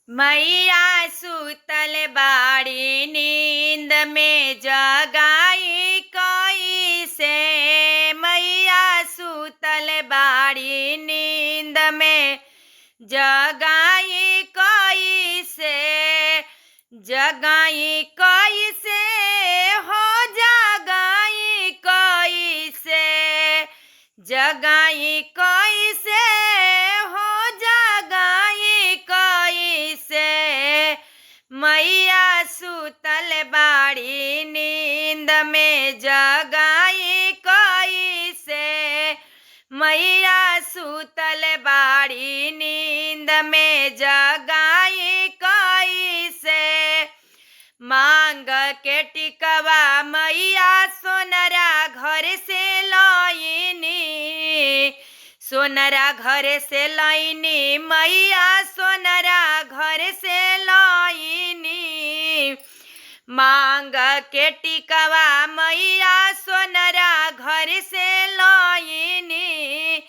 मैया सुतल बाड़ी नींद में जगाई कैसे। मैया सुतल बाड़ी नींद में जगाई कैसे। जगाई कैसे हो जगाई कैसे। जगाई कैसे हो जगाई कैसे। मैया सुतल बाड़ी नींद में जगाई कैसे। मैया सुतल बाड़ी नींद में जगाई कैसे। मांग के टिकवा मैया सोनरा घर से लईनी। सोनरा घर से लईनी मैया सोनरा घर से लईनी। मांग के टिकवा मैया सोनरा घर से लईनी।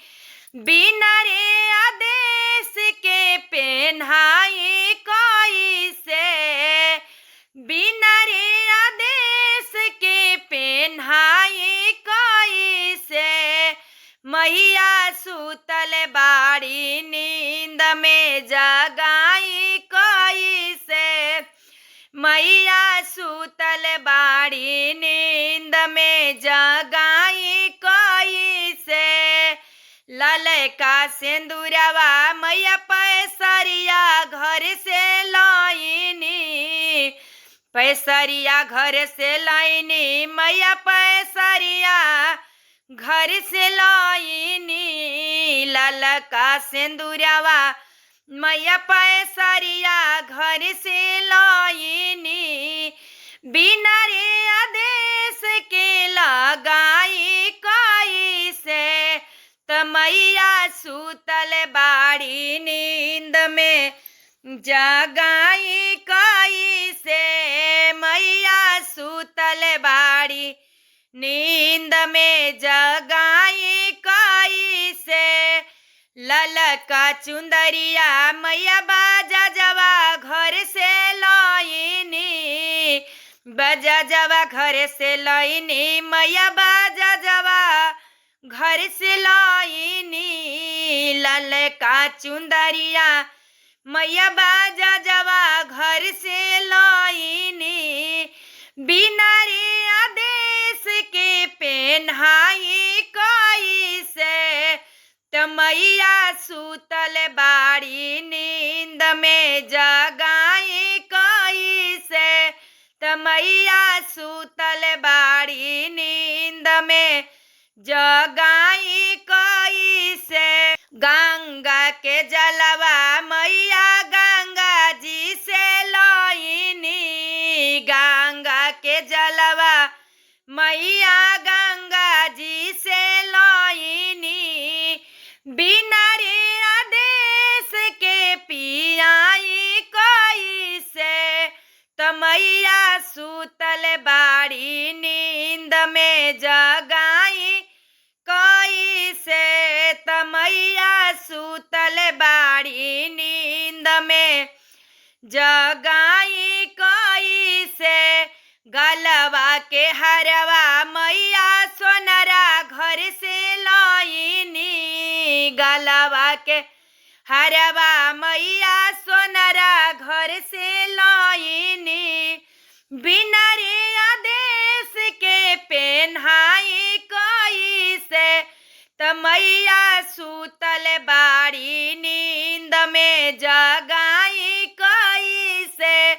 बिना रे आदेश के पेन्हाई कैसे। बिना रे आदेश के पेन्हाई कैसे। मैया सुतल बाड़ी नींद में जगाई कैसे। मैया सुतल बाड़ी नींद में जगाई कैसे। ललका सिंदूरवा मैया पैसरिया घर से लईनी। पैसरिया घर से लईनी मैया पैसरिया घर से लईनी। ललका सिंदूरवा मैया पैसरिया घर से लईनी। बिना रे आदेश के लगाई कैसे। त मैया सुतल बाड़ी नींद में जगाई कैसे। मैया सुतल बाड़ी नींद में जगाई कैसे। ललका चुंदरिया मैया बाजा जवा घर से लईनी। बाजा जवा घर से लईनी मैया बाजा जवा घर से लईनी। ललका चुंदरिया मैया बाजा जवा घर से लईनी। बिना रे आदेश के पेन्हाई कैसे। त मैया सुतल बाड़ी नींद में जगाई कैसे। त मैया सुतल बाड़ी नींद में जगाई कैसे। गंगा के जलवा मैया गंगा जी से लईनी। गंगा के जलवा मैया गंगा जी से लईनी। बिना रे आदेश के पियाई कैसे। त मैया सुतल बाड़ी नींद में जगाई कैसे। त मैया सुतल बाड़ी नींद में जगाई कैसे। गलवा के हरवा मैया सोनरा घर से लईनी। गलवा के हरवा मैया सोनरा घर से लईनी। बिना रे आदेश के पेन्हाई कैसे। त मैया सुतल बाड़ी नींद में जगाई कैसे।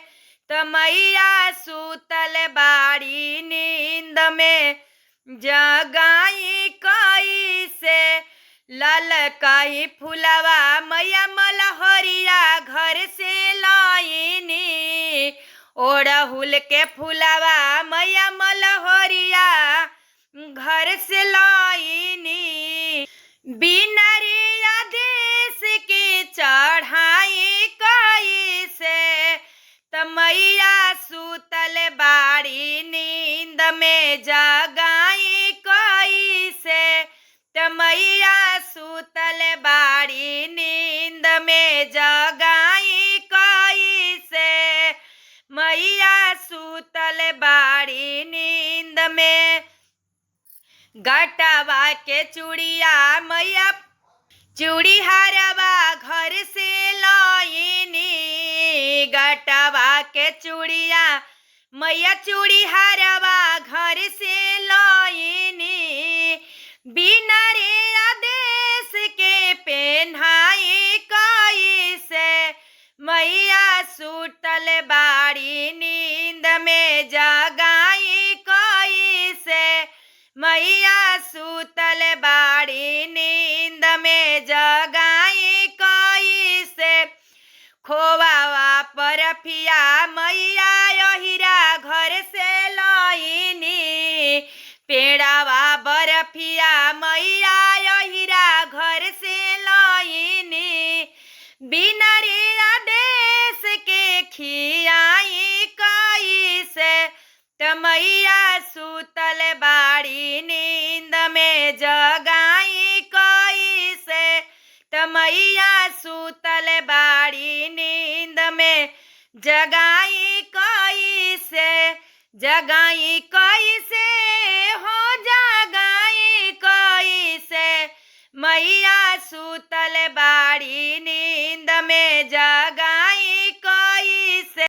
त मैया सुतल बाड़ी नींद में जगाई कैसे। ललकाई फुलवा मैया मलहरिया घर से लईनी। ओड़हुल के फुलवा मैया मलहरिया घर से लईनी। बिना रे आदेश के चढ़ाई कैसे। त मैया सुतल बाड़ी नींद में जगाई कैसे। त मैया सुतल बाड़ी नींद में जगाई कैसे। घटवा के चूड़िया मैया चूड़ी हारवा घर से लाइनी। घटवा के चूड़िया मैया चूड़ी हारवा घर से लाइनी। बिना रे आदेश के पेन्हाई कैसे मैया सुतल बाड़ी नींद में जगाई कैसे मैया सुतल बाड़ी नींद में जगाई कैसे। खोवावा परफिया मैया यहिरा घर से लाइनी। पेड़ावा बरफिया मैया यहिरा घर से लाइनी। बिना रे आदेश के खियाई कैसे त मैया सुतल बाड़ी नींद में जगाई कैसे त मैया सुतल बाड़ी नींद में जगाई कैसे। जगाई कैसे हो जगाई कैसे मैया सुतल बाड़ी